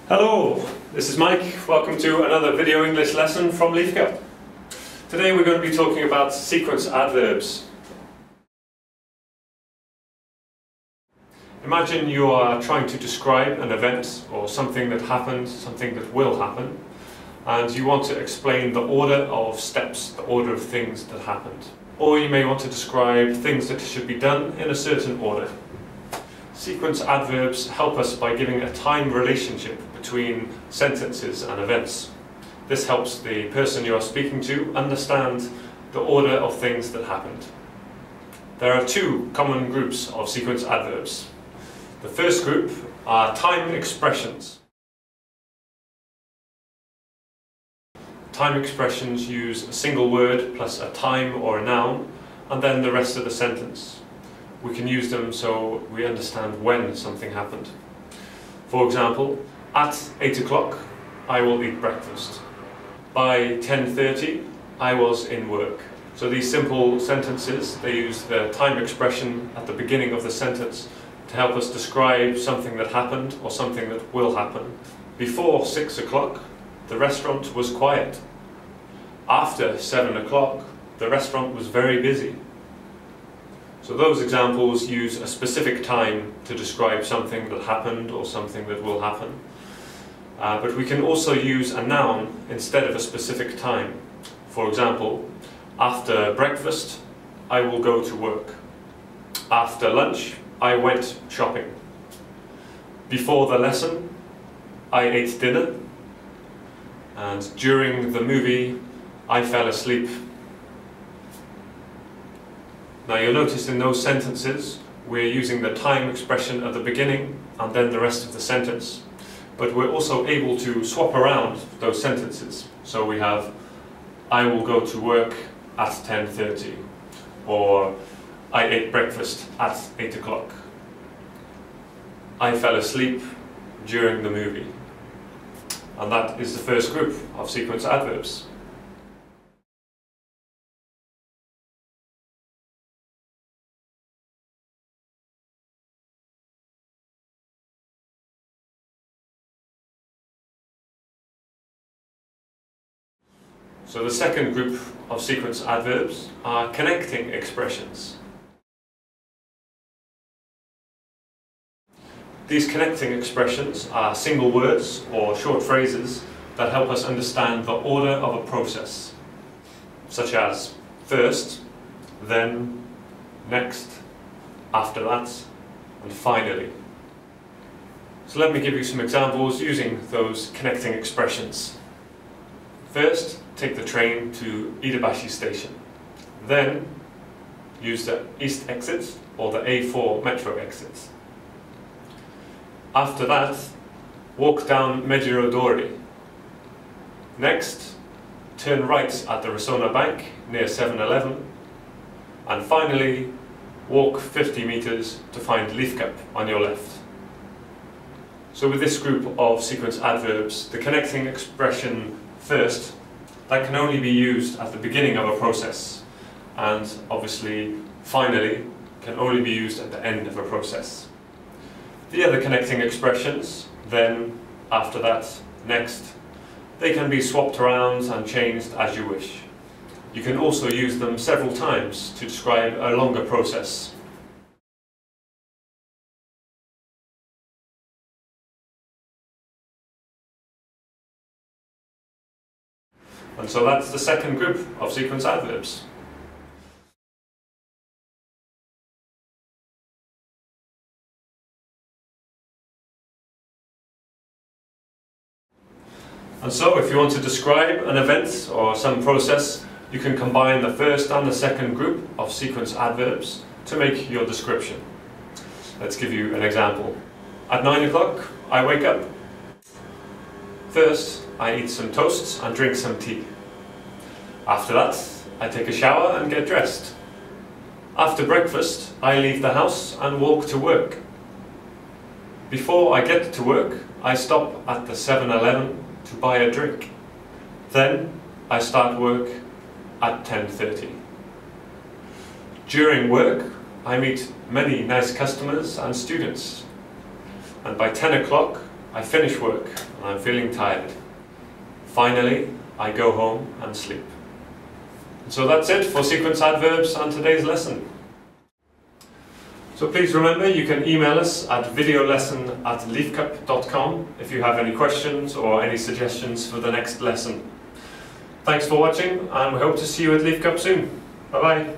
Hello, this is Mike. Welcome to another video English lesson from Leafcup. Today we're going to be talking about sequence adverbs. Imagine you are trying to describe an event or something that happened, something that will happen, and you want to explain the order of steps, the order of things that happened. Or you may want to describe things that should be done in a certain order. Sequence adverbs help us by giving a time relationship between sentences and events. This helps the person you are speaking to understand the order of things that happened. There are two common groups of sequence adverbs. The first group are time expressions. Time expressions use a single word plus a time or a noun, and then the rest of the sentence. We can use them so we understand when something happened. For example, at 8 o'clock I will eat breakfast. By 10:30 I was in work. So these simple sentences, they use the time expression at the beginning of the sentence to help us describe something that happened or something that will happen. Before 6 o'clock the restaurant was quiet. After 7 o'clock the restaurant was very busy. So those examples use a specific time to describe something that happened or something that will happen. But we can also use a noun instead of a specific time. For example, after breakfast, I will go to work. After lunch, I went shopping. Before the lesson, I ate dinner. And during the movie, I fell asleep. Now you'll notice in those sentences we're using the time expression at the beginning and then the rest of the sentence. But we're also able to swap around those sentences. So we have I will go to work at 10:30 or I ate breakfast at 8 o'clock. I fell asleep during the movie. And that is the first group of sequence adverbs. So the second group of sequence adverbs are connecting expressions. These connecting expressions are single words or short phrases that help us understand the order of a process, such as first, then, next, after that, and finally. So let me give you some examples using those connecting expressions. First, take the train to Iidabashi station. Then, use the east exit or the A4 metro exit. After that, walk down Mejiro Dori. Next, turn right at the Resona Bank near 7-Eleven. And finally, walk 50 meters to find Leafcup on your left. So with this group of sequence adverbs, the connecting expression first, that can only be used at the beginning of a process, and obviously finally can only be used at the end of a process. The other connecting expressions, then, after that, next, they can be swapped around and changed as you wish. You can also use them several times to describe a longer process. And so that's the second group of sequence adverbs. And so if you want to describe an event or some process, you can combine the first and the second group of sequence adverbs to make your description. Let's give you an example. At 9 o'clock, I wake up. First, I eat some toasts and drink some tea. After that, I take a shower and get dressed. After breakfast, I leave the house and walk to work. Before I get to work, I stop at the 7-Eleven to buy a drink. Then, I start work at 10:30. During work, I meet many nice customers and students. And by 10 o'clock, I finish work and I'm feeling tired. Finally, I go home and sleep. And so that's it for sequence adverbs and today's lesson. So please remember, you can email us at videolesson@leafcup.com if you have any questions or any suggestions for the next lesson. Thanks for watching, and we hope to see you at Leafcup soon. Bye bye.